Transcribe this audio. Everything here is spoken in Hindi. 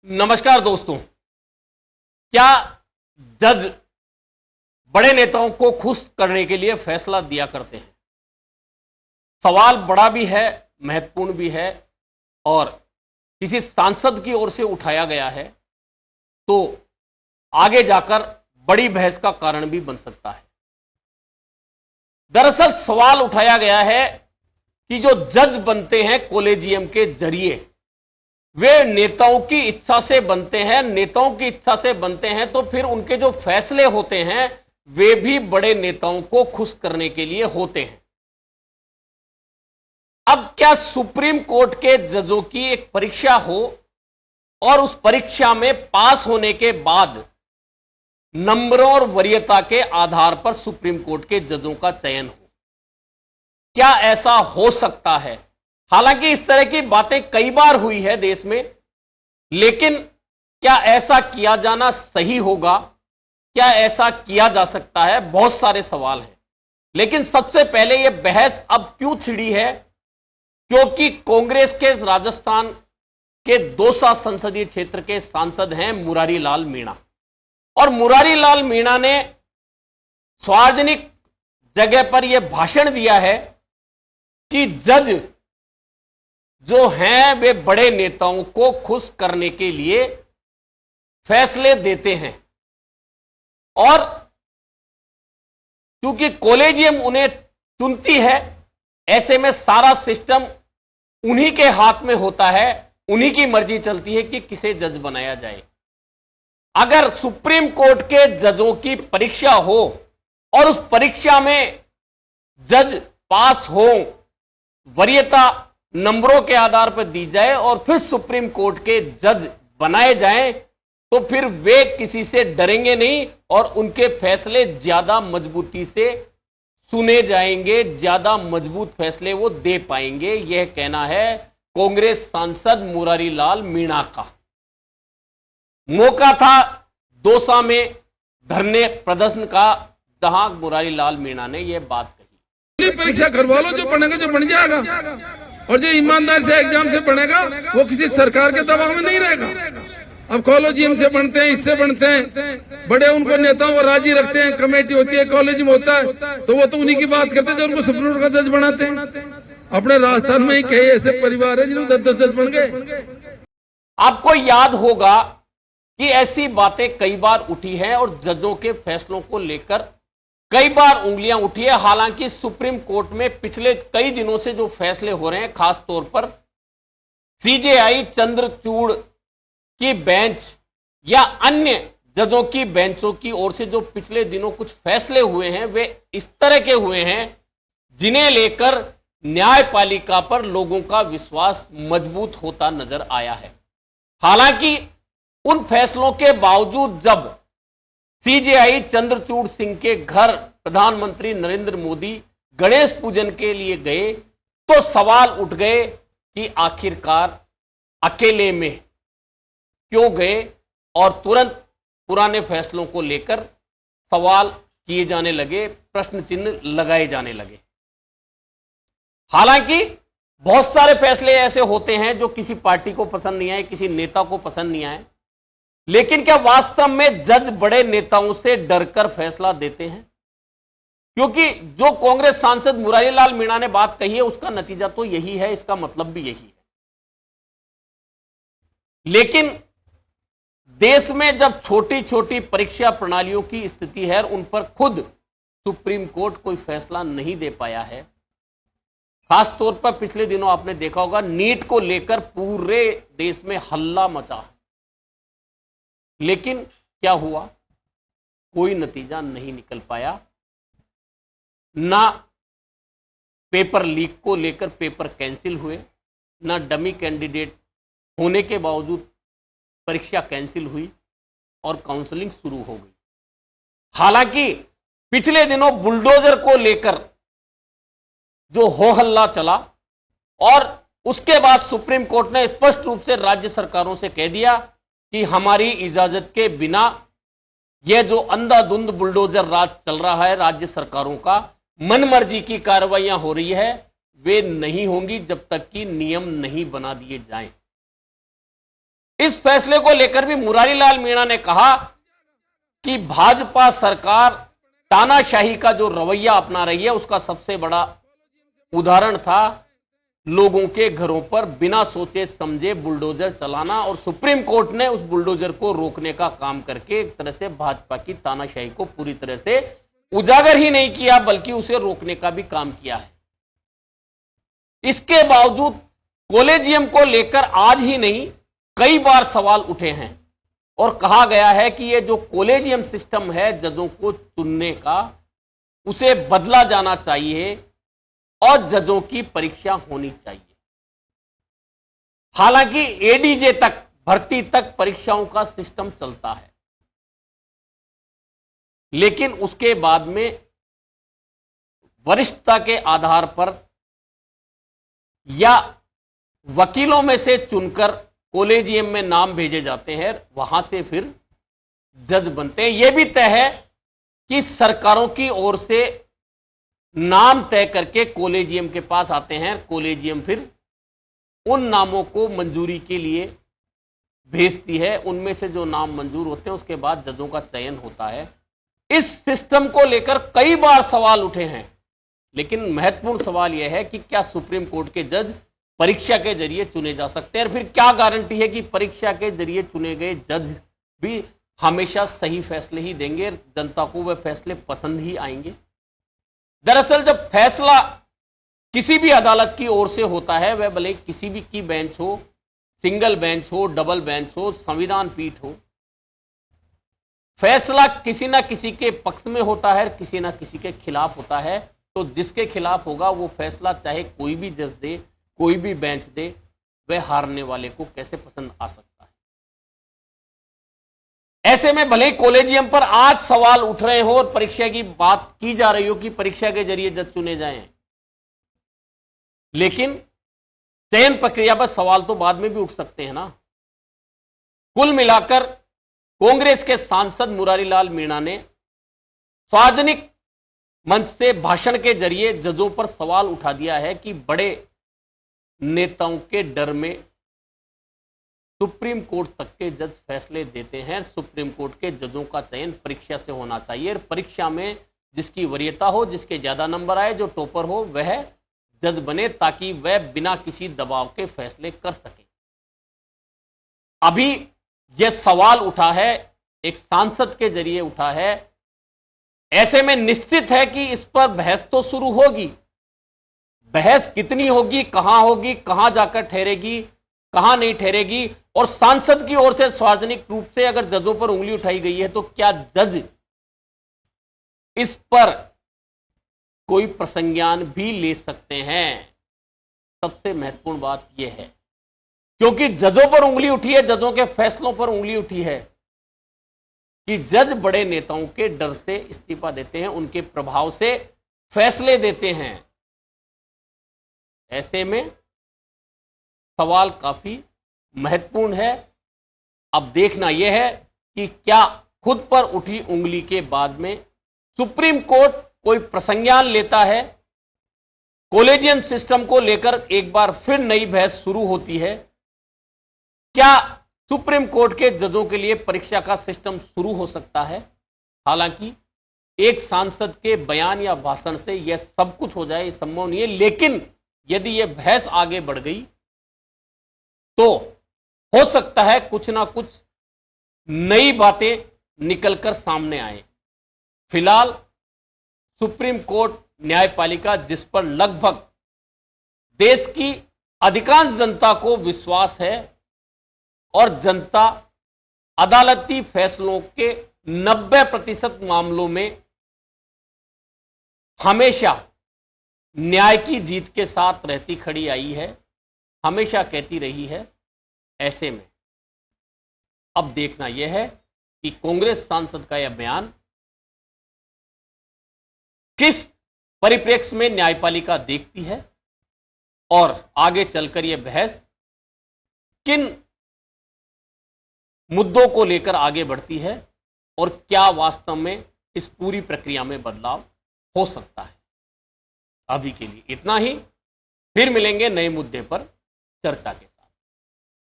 नमस्कार दोस्तों। क्या जज बड़े नेताओं को खुश करने के लिए फैसला दिया करते हैं? सवाल बड़ा भी है, महत्वपूर्ण भी है और किसी सांसद की ओर से उठाया गया है तो आगे जाकर बड़ी बहस का कारण भी बन सकता है। दरअसल सवाल उठाया गया है कि जो जज बनते हैं कॉलेजियम के जरिए वे नेताओं की इच्छा से बनते हैं, नेताओं की इच्छा से बनते हैं तो फिर उनके जो फैसले होते हैं वे भी बड़े नेताओं को खुश करने के लिए होते हैं। अब क्या सुप्रीम कोर्ट के जजों की एक परीक्षा हो और उस परीक्षा में पास होने के बाद नंबरों और वरीयता के आधार पर सुप्रीम कोर्ट के जजों का चयन हो? क्या ऐसा हो सकता है? हालांकि इस तरह की बातें कई बार हुई है देश में, लेकिन क्या ऐसा किया जाना सही होगा? क्या ऐसा किया जा सकता है? बहुत सारे सवाल हैं। लेकिन सबसे पहले यह बहस अब क्यों छिड़ी है? क्योंकि कांग्रेस के राजस्थान के दौसा संसदीय क्षेत्र के सांसद हैं मुरारी लाल मीणा, और मुरारी लाल मीणा ने सार्वजनिक जगह पर यह भाषण दिया है कि जज जो हैं वे बड़े नेताओं को खुश करने के लिए फैसले देते हैं, और क्योंकि कॉलेजियम उन्हें चुनती है, ऐसे में सारा सिस्टम उन्हीं के हाथ में होता है, उन्हीं की मर्जी चलती है कि किसे जज बनाया जाए। अगर सुप्रीम कोर्ट के जजों की परीक्षा हो और उस परीक्षा में जज पास हो, वरीयता नंबरों के आधार पर दी जाए और फिर सुप्रीम कोर्ट के जज बनाए जाएं, तो फिर वे किसी से डरेंगे नहीं और उनके फैसले ज्यादा मजबूती से सुने जाएंगे, ज्यादा मजबूत फैसले वो दे पाएंगे। यह कहना है कांग्रेस सांसद मुरारी लाल मीणा का। मौका था दौसा में धरने प्रदर्शन का, जहां मुरारी लाल मीणा ने यह बात कही। परीक्षा करवा लो, जो पढ़ेगा जो बन जाएगा, और जो ईमानदार से एग्जाम से पढ़ेगा वो किसी सरकार के दबाव में नहीं रहेगा। अब कॉलेजियम से बनते हैं, इससे बनते हैं, बड़े उनको नेताओं को राजी रखते हैं, कमेटी होती है, कॉलेजियम होता है, तो वो तो उन्हीं की बात करते हैं जो उनको सुप्रीम कोर्ट का जज बनाते हैं। अपने राजस्थान में ही कई ऐसे परिवार है जिन्होंने 10-10 जज बन गए। आपको याद होगा कि ऐसी बातें कई बार उठी हैं और जजों के फैसलों को लेकर कई बार उंगलियां उठी है। हालांकि सुप्रीम कोर्ट में पिछले कई दिनों से जो फैसले हो रहे हैं, खास तौर पर सीजेआई चंद्रचूड़ की बेंच या अन्य जजों की बेंचों की ओर से जो पिछले दिनों कुछ फैसले हुए हैं, वे इस तरह के हुए हैं जिन्हें लेकर न्यायपालिका पर लोगों का विश्वास मजबूत होता नजर आया है। हालांकि उन फैसलों के बावजूद जब सीजेआई चंद्रचूड़ सिंह के घर प्रधानमंत्री नरेंद्र मोदी गणेश पूजन के लिए गए तो सवाल उठ गए कि आखिरकार अकेले में क्यों गए, और तुरंत पुराने फैसलों को लेकर सवाल किए जाने लगे, प्रश्न चिन्ह लगाए जाने लगे। हालांकि बहुत सारे फैसले ऐसे होते हैं जो किसी पार्टी को पसंद नहीं आए, किसी नेता को पसंद नहीं आए, लेकिन क्या वास्तव में जज बड़े नेताओं से डरकर फैसला देते हैं? क्योंकि जो कांग्रेस सांसद मुरारी लाल मीणा ने बात कही है उसका नतीजा तो यही है, इसका मतलब भी यही है। लेकिन देश में जब छोटी छोटी परीक्षा प्रणालियों की स्थिति है, उन पर खुद सुप्रीम कोर्ट कोई फैसला नहीं दे पाया है। खास तौर पर पिछले दिनों आपने देखा होगा नीट को लेकर पूरे देश में हल्ला मचा, लेकिन क्या हुआ? कोई नतीजा नहीं निकल पाया। ना पेपर लीक को लेकर पेपर कैंसिल हुए, ना डमी कैंडिडेट होने के बावजूद परीक्षा कैंसिल हुई और काउंसलिंग शुरू हो गई। हालांकि पिछले दिनों बुलडोजर को लेकर जो हो हल्ला चला, और उसके बाद सुप्रीम कोर्ट ने स्पष्ट रूप से राज्य सरकारों से कह दिया कि हमारी इजाजत के बिना यह जो अंधाधुंध बुलडोजर राज चल रहा है, राज्य सरकारों का मनमर्जी की कार्रवाइयां हो रही है, वे नहीं होंगी जब तक कि नियम नहीं बना दिए जाएं। इस फैसले को लेकर भी मुरारीलाल मीणा ने कहा कि भाजपा सरकार तानाशाही का जो रवैया अपना रही है उसका सबसे बड़ा उदाहरण था लोगों के घरों पर बिना सोचे समझे बुलडोजर चलाना, और सुप्रीम कोर्ट ने उस बुलडोजर को रोकने का काम करके एक तरह से भाजपा की तानाशाही को पूरी तरह से उजागर ही नहीं किया बल्कि उसे रोकने का भी काम किया है। इसके बावजूद कॉलेजियम को लेकर आज ही नहीं कई बार सवाल उठे हैं और कहा गया है कि यह जो कॉलेजियम सिस्टम है जजों को चुनने का, उसे बदला जाना चाहिए और जजों की परीक्षा होनी चाहिए। हालांकि एडीजे तक, भर्ती तक परीक्षाओं का सिस्टम चलता है, लेकिन उसके बाद में वरिष्ठता के आधार पर या वकीलों में से चुनकर कॉलेजियम में नाम भेजे जाते हैं, वहां से फिर जज बनते हैं। यह भी तय है कि सरकारों की ओर से नाम तय करके कॉलेजियम के पास आते हैं, कॉलेजियम फिर उन नामों को मंजूरी के लिए भेजती है। उनमें से जो नाम मंजूर होते हैं उसके बाद जजों का चयन होता है। इस सिस्टम को लेकर कई बार सवाल उठे हैं, लेकिन महत्वपूर्ण सवाल यह है कि क्या सुप्रीम कोर्ट के जज परीक्षा के जरिए चुने जा सकते हैं, और फिर क्या गारंटी है कि परीक्षा के जरिए चुने गए जज भी हमेशा सही फैसले ही देंगे, जनता को वह फैसले पसंद ही आएंगे। दरअसल जब फैसला किसी भी अदालत की ओर से होता है, वह भले किसी भी की बेंच हो, सिंगल बेंच हो, डबल बेंच हो, संविधान पीठ हो, फैसला किसी ना किसी के पक्ष में होता है, किसी ना किसी के खिलाफ होता है। तो जिसके खिलाफ होगा वो फैसला चाहे कोई भी जज दे, कोई भी बेंच दे, वह हारने वाले को कैसे पसंद आ सकता है। ऐसे में भले ही कॉलेजियम पर आज सवाल उठ रहे हो और परीक्षा की बात की जा रही हो कि परीक्षा के जरिए जज चुने जाएं, लेकिन चयन प्रक्रिया पर सवाल तो बाद में भी उठ सकते हैं ना। कुल मिलाकर कांग्रेस के सांसद मुरारीलाल मीणा ने सार्वजनिक मंच से भाषण के जरिए जजों पर सवाल उठा दिया है कि बड़े नेताओं के डर में सुप्रीम कोर्ट तक के जज फैसले देते हैं। सुप्रीम कोर्ट के जजों का चयन परीक्षा से होना चाहिए, और परीक्षा में जिसकी वरीयता हो, जिसके ज्यादा नंबर आए, जो टॉपर हो, वह जज बने, ताकि वह बिना किसी दबाव के फैसले कर सके। अभी यह सवाल उठा है, एक सांसद के जरिए उठा है, ऐसे में निश्चित है कि इस पर बहस तो शुरू होगी। बहस कितनी होगी, कहां जाकर ठहरेगी, कहां नहीं ठहरेगी, और सांसद की ओर से सार्वजनिक रूप से अगर जजों पर उंगली उठाई गई है तो क्या जज इस पर कोई प्रसंज्ञान भी ले सकते हैं। सबसे महत्वपूर्ण बात यह है, क्योंकि जजों पर उंगली उठी है, जजों के फैसलों पर उंगली उठी है कि जज बड़े नेताओं के डर से इस्तीफा देते हैं, उनके प्रभाव से फैसले देते हैं। ऐसे में सवाल काफी महत्वपूर्ण है। अब देखना यह है कि क्या खुद पर उठी उंगली के बाद में सुप्रीम कोर्ट कोई प्रसंज्ञान लेता है, कॉलेजियम सिस्टम को लेकर एक बार फिर नई बहस शुरू होती है। क्या सुप्रीम कोर्ट के जजों के लिए परीक्षा का सिस्टम शुरू हो सकता है। हालांकि एक सांसद के बयान या भाषण से यह सब कुछ हो जाए, संभव नहीं है, लेकिन यदि यह बहस आगे बढ़ गई तो हो सकता है कुछ ना कुछ नई बातें निकलकर सामने आए। फिलहाल सुप्रीम कोर्ट न्यायपालिका, जिस पर लगभग देश की अधिकांश जनता को विश्वास है और जनता अदालती फैसलों के 90% मामलों में हमेशा न्याय की जीत के साथ रहती खड़ी आई है, हमेशा कहती रही है। ऐसे में अब देखना यह है कि कांग्रेस सांसद का यह बयान किस परिप्रेक्ष्य में न्यायपालिका देखती है और आगे चलकर यह बहस किन मुद्दों को लेकर आगे बढ़ती है और क्या वास्तव में इस पूरी प्रक्रिया में बदलाव हो सकता है। अभी के लिए इतना ही, फिर मिलेंगे नए मुद्दे पर चर्चा के साथ।